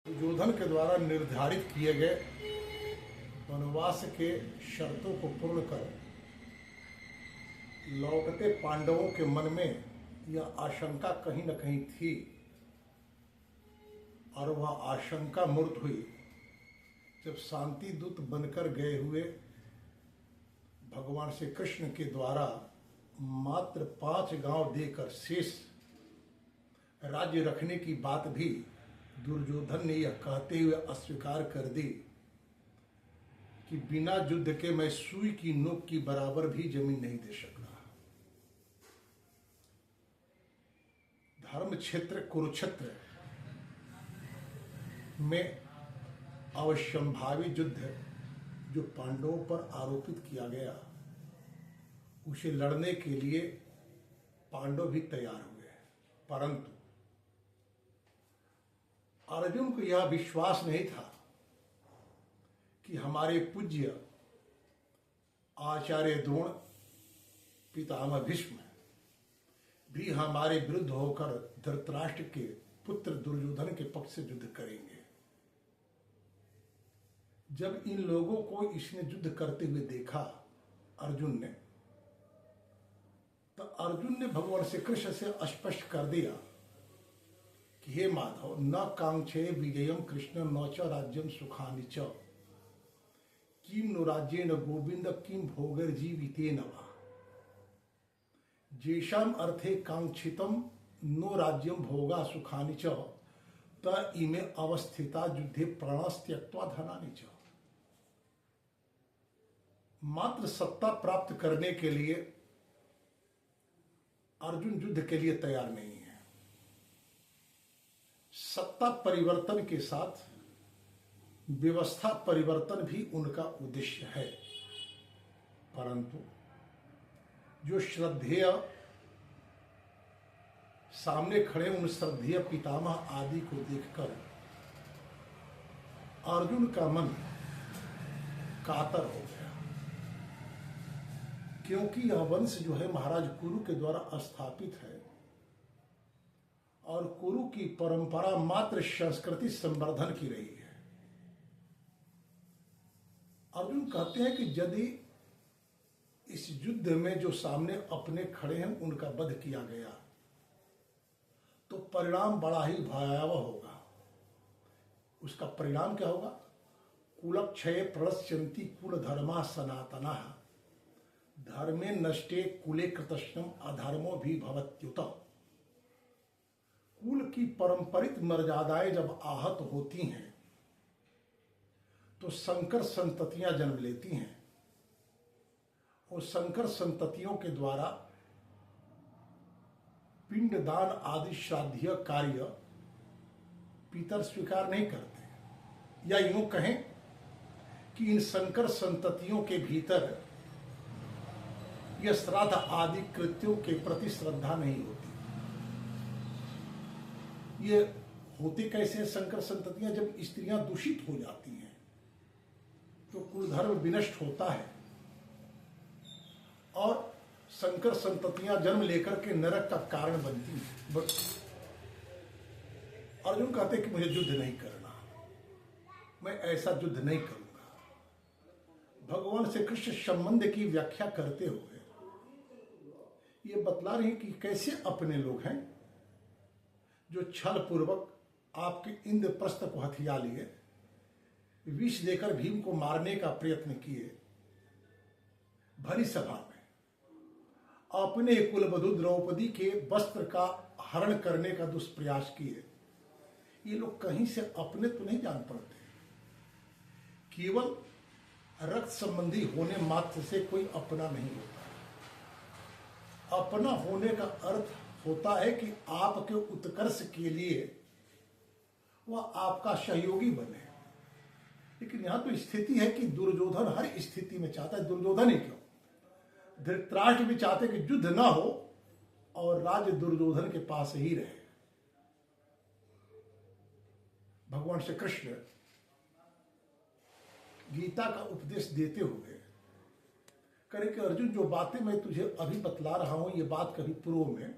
दुर्योधन के द्वारा निर्धारित किए गए वनवास के शर्तों को पूर्ण कर लौटते पांडवों के मन में यह आशंका कहीं न कहीं थी और वह आशंका मूर्त हुई जब शांति दूत बनकर गए हुए भगवान श्री कृष्ण के द्वारा मात्र 5 गांव देकर शेष राज्य रखने की बात भी दुर्योधन ने यह कहते हुए अस्वीकार कर दी कि बिना युद्ध के मैं सुई की नोक की बराबर भी जमीन नहीं दे सकता। धर्म क्षेत्र कुरुक्षेत्र में अवश्यंभावी युद्ध जो पांडवों पर आरोपित किया गया उसे लड़ने के लिए पांडव भी तैयार हुए, परंतु अर्जुन को यह विश्वास नहीं था कि हमारे पूज्य आचार्य द्रोण पितामह भीष्म भी हमारे विरुद्ध होकर धृतराष्ट्र के पुत्र दुर्योधन के पक्ष से युद्ध करेंगे। जब इन लोगों को इसने युद्ध करते हुए देखा अर्जुन ने, तो अर्जुन ने भगवान श्री कृष्ण से स्पष्ट कर दिया कि हे माधव, न कांक्षे विजयम कृष्ण न च राज्यम सुखानि च किम नो राज्येन गोविंद किम भोगैर्जीवितेन वा जेषाम अर्थे कांक्षितम नो राज्यम भोगा सुखानि च त इमे अवस्थिता युद्धे प्राणस्त्यक्त्वा धनानि च। मात्र सत्ता प्राप्त करने के लिए अर्जुन युद्ध के लिए तैयार नहीं है। सत्ता परिवर्तन के साथ व्यवस्था परिवर्तन भी उनका उद्देश्य है, परंतु जो श्रद्धेय सामने खड़े उन श्रद्धेय पितामह आदि को देखकर अर्जुन का मन कातर हो गया, क्योंकि यह वंश जो है महाराज कुरु के द्वारा स्थापित है और कुरु की परंपरा मात्र संस्कृति संवर्धन की रही है। अर्जुन कहते हैं कि यदि इस युद्ध में जो सामने अपने खड़े हैं उनका वध किया गया तो परिणाम बड़ा ही भयावह होगा। उसका परिणाम क्या होगा? कुलक्षये प्रणश्यन्ति कुल धर्मा सनातना धर्मे नष्टे कुले कृतस्नम अधर्मो भी भवत्युत। कुल की परंपरित मर्यादाएं जब आहत होती हैं तो संकर संततियां जन्म लेती हैं और संकर संततियों के द्वारा पिंडदान आदि श्राद्धीय कार्य पितर स्वीकार नहीं करते, या यूं कहें कि इन संकर संततियों के भीतर यह श्राद्ध आदि कृत्यों के प्रति श्रद्धा नहीं होती। ये होते कैसे संकर संततियां? जब स्त्रियां दूषित हो जाती हैं तो कुल धर्म विनष्ट होता है और संकर संततियां जन्म लेकर के नरक का कारण बनती हैं। अर्जुन कहते कि मुझे युद्ध नहीं करना, मैं ऐसा युद्ध नहीं करूंगा। भगवान से कृष्ण संबंध की व्याख्या करते हुए ये बतला रहे हैं कि कैसे अपने लोग हैं जो छल पूर्वक आपके इंद्रप्रस्थ को हथिया लिए, विष देकर भीम को मारने का प्रयत्न किए, भरी सभा में अपने कुलवधु द्रौपदी के वस्त्र का हरण करने का दुष्प्रयास किए। ये लोग कहीं से अपने तो नहीं जान पड़ते, केवल रक्त संबंधी होने मात्र से कोई अपना नहीं होता। अपना होने का अर्थ होता है कि आपके उत्कर्ष के लिए वह आपका सहयोगी बने। लेकिन यहां तो स्थिति है कि दुर्योधन हर स्थिति में चाहता है, दुर्योधन ही क्यों, धृतराष्ट्र भी चाहते कि युद्ध ना हो और राज्य दुर्योधन के पास ही रहे। भगवान श्री कृष्ण गीता का उपदेश देते हुए करें कि अर्जुन, जो बातें मैं तुझे अभी बतला रहा हूं ये बात कभी पूर्व में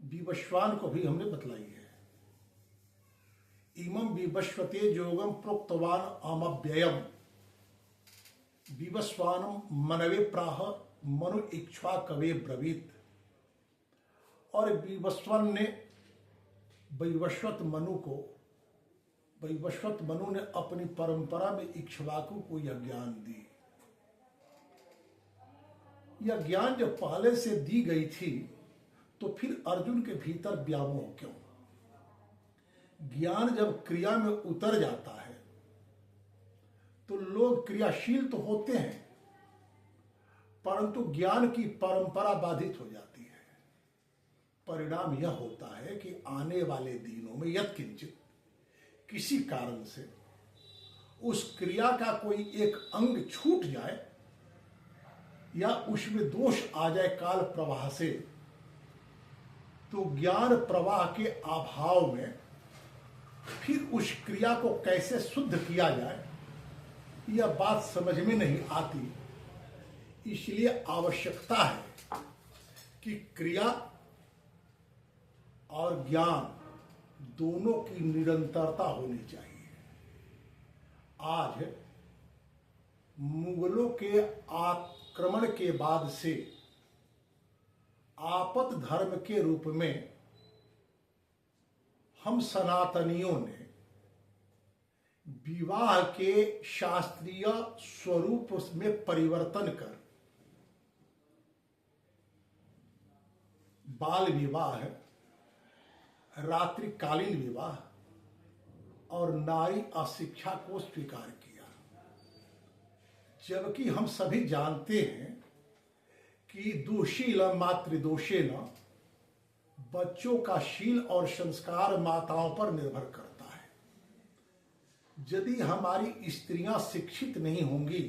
विवस्वान को भी हमने बतलाई है। इमं विवस्वते योगम प्रोक्तवान अमव्ययम विवस्वानम मनवे प्राह मनु इक्ष्वा कवे ब्रवीत। और विवस्वन ने वैवस्वत मनु ने अपनी परंपरा में इक्ष्वाकु को यह ज्ञान दी। यह ज्ञान जब पहले से दी गई थी तो फिर अर्जुन के भीतर व्यामोह क्यों? ज्ञान जब क्रिया में उतर जाता है तो लोग क्रियाशील तो होते हैं, परंतु ज्ञान की परंपरा बाधित हो जाती है। परिणाम यह होता है कि आने वाले दिनों में यत्किंचित किसी कारण से उस क्रिया का कोई एक अंग छूट जाए या उसमें दोष आ जाए काल प्रवाह से, तो ज्ञान प्रवाह के अभाव में फिर उस क्रिया को कैसे शुद्ध किया जाए यह बात समझ में नहीं आती। इसलिए आवश्यकता है कि क्रिया और ज्ञान दोनों की निरंतरता होनी चाहिए। आज मुगलों के आक्रमण के बाद से आपत धर्म के रूप में हम सनातनियों ने विवाह के शास्त्रीय स्वरूप में परिवर्तन कर बाल विवाह, रात्रिकालीन विवाह और नारी अशिक्षा को स्वीकार किया, जबकि हम सभी जानते हैं कि दुशील मातृदोषेन बच्चों का शील और संस्कार माताओं पर निर्भर करता है। यदि हमारी स्त्रियां शिक्षित नहीं होंगी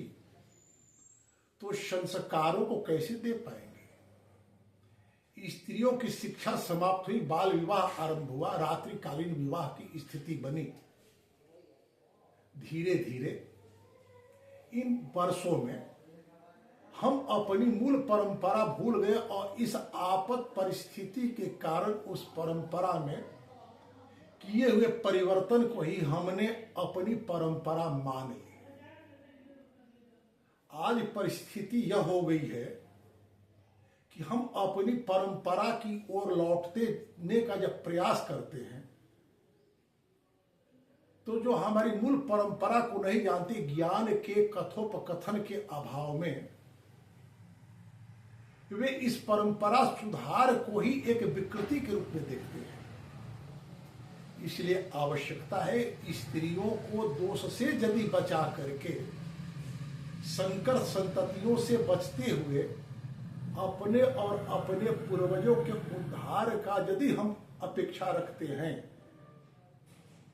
तो संस्कारों को कैसे दे पाएंगे? स्त्रियों की शिक्षा समाप्त हुई, बाल विवाह आरंभ हुआ, रात्रिकालीन विवाह की स्थिति बनी। धीरे धीरे इन वर्षों में हम अपनी मूल परंपरा भूल गए और इस आपद परिस्थिति के कारण उस परंपरा में किए हुए परिवर्तन को ही हमने अपनी परंपरा मान ली। आज परिस्थिति यह हो गई है कि हम अपनी परंपरा की ओर लौटने का जब प्रयास करते हैं तो जो हमारी मूल परंपरा को नहीं जानते, ज्ञान के कथोपकथन के अभाव में वे इस परंपरा सुधार को ही एक विकृति के रूप में देखते हैं। इसलिए आवश्यकता है स्त्रियों को दोष से यदि बचा करके संकर संततियों से बचते हुए अपने और अपने पूर्वजों के उद्धार का यदि हम अपेक्षा रखते हैं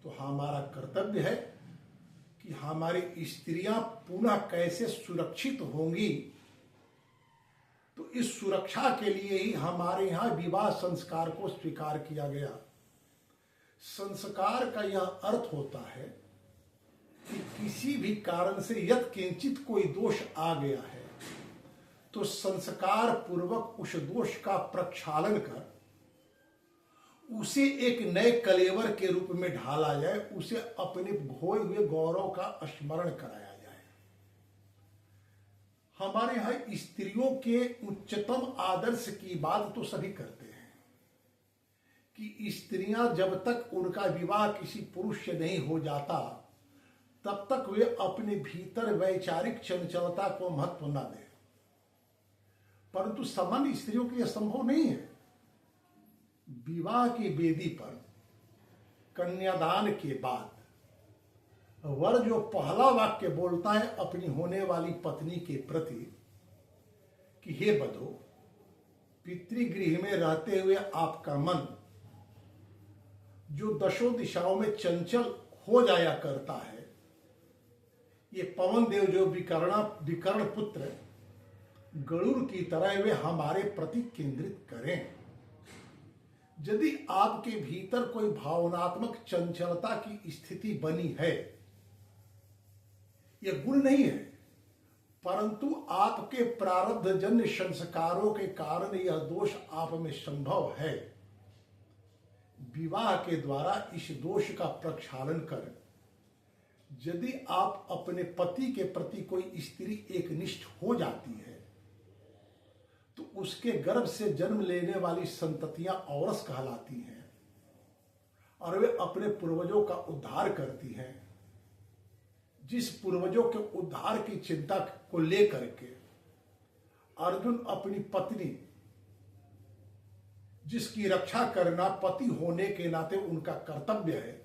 तो हमारा कर्तव्य है कि हमारी स्त्रियां पुनः कैसे सुरक्षित होंगी। तो इस सुरक्षा के लिए ही हमारे यहाँ विवाह संस्कार को स्वीकार किया गया। संस्कार का यह अर्थ होता है कि किसी भी कारण से यत्किंचित कोई दोष आ गया है तो संस्कार पूर्वक उस दोष का प्रक्षालन कर उसे एक नए कलेवर के रूप में ढाला जाए, उसे अपने खोए हुए गौरव का स्मरण कराया जाए। हमारे यहाँ स्त्रियों के उच्चतम आदर्श की बात तो सभी करते हैं कि स्त्रियां जब तक उनका विवाह किसी पुरुष से नहीं हो जाता तब तक वे अपने भीतर वैचारिक चंचलता को महत्व न दें, परंतु सामान्य स्त्रियों के लिए संभव नहीं है। विवाह की वेदी पर कन्यादान के बाद वर जो पहला वाक्य बोलता है अपनी होने वाली पत्नी के प्रति कि हे बधो, पितृगृह में रहते हुए आपका मन जो दशों दिशाओं में चंचल हो जाया करता है, ये पवन देव जो विकर्ण पुत्र गरुड़ की तरह वे हमारे प्रति केंद्रित करें। यदि आपके भीतर कोई भावनात्मक चंचलता की स्थिति बनी है, यह गुण नहीं है, परंतु आपके प्रारब्ध जन्य संस्कारों के कारण यह दोष आप में संभव है। विवाह के द्वारा इस दोष का प्रक्षालन कर यदि आप अपने पति के प्रति कोई स्त्री एकनिष्ठ हो जाती है तो उसके गर्भ से जन्म लेने वाली संततियां औरस कहलाती हैं और वे अपने पूर्वजों का उद्धार करती हैं। जिस पूर्वजों के उद्धार की चिंता को लेकर के अर्जुन अपनी पत्नी, जिसकी रक्षा करना पति होने के नाते उनका कर्तव्य है,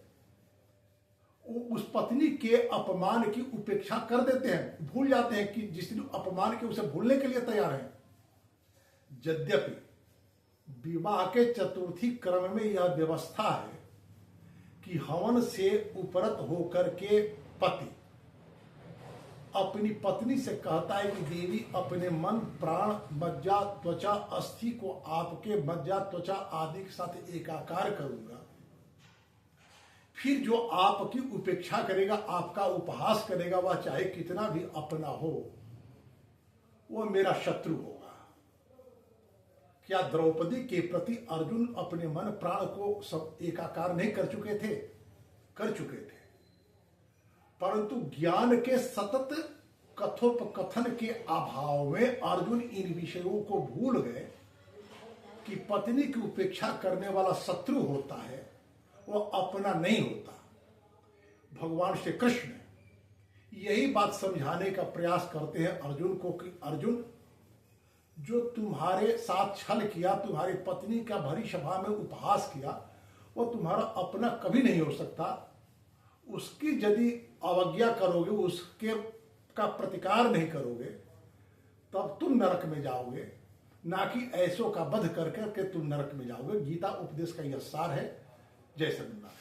उस पत्नी के अपमान की उपेक्षा कर देते हैं, भूल जाते हैं कि जिसने अपमान के उसे भूलने के लिए तैयार है। यद्यपि विवाह के चतुर्थी क्रम में यह व्यवस्था है कि हवन से उपरत होकर के पति अपनी पत्नी से कहता है कि देवी अपने मन, प्राण, मज्जा, त्वचा, अस्थि को आपके मज्जा, त्वचा आदि के साथ एकाकार करूंगा। फिर जो आपकी उपेक्षा करेगा, आपका उपहास करेगा, वह चाहे कितना भी अपना हो, वह मेरा शत्रु होगा। क्या द्रौपदी के प्रति अर्जुन अपने मन प्राण को सब एकाकार नहीं कर चुके थे? कर चुके थे, परंतु ज्ञान के सतत कथोपकथन के अभाव में अर्जुन इन विषयों को भूल गए कि पत्नी की उपेक्षा करने वाला शत्रु होता है, वह अपना नहीं होता। भगवान श्री कृष्ण यही बात समझाने का प्रयास करते हैं अर्जुन को कि अर्जुन, जो तुम्हारे साथ छल किया, तुम्हारी पत्नी का भरी सभा में उपहास किया, वह तुम्हारा अपना कभी नहीं हो सकता। उसकी यदि अवज्ञा करोगे, उसके का प्रतिकार नहीं करोगे, तब तुम नरक में जाओगे, ना कि ऐसों का वध करके तुम नरक में जाओगे। गीता उपदेश का यह सार है। जय सद्गुरुनाथ।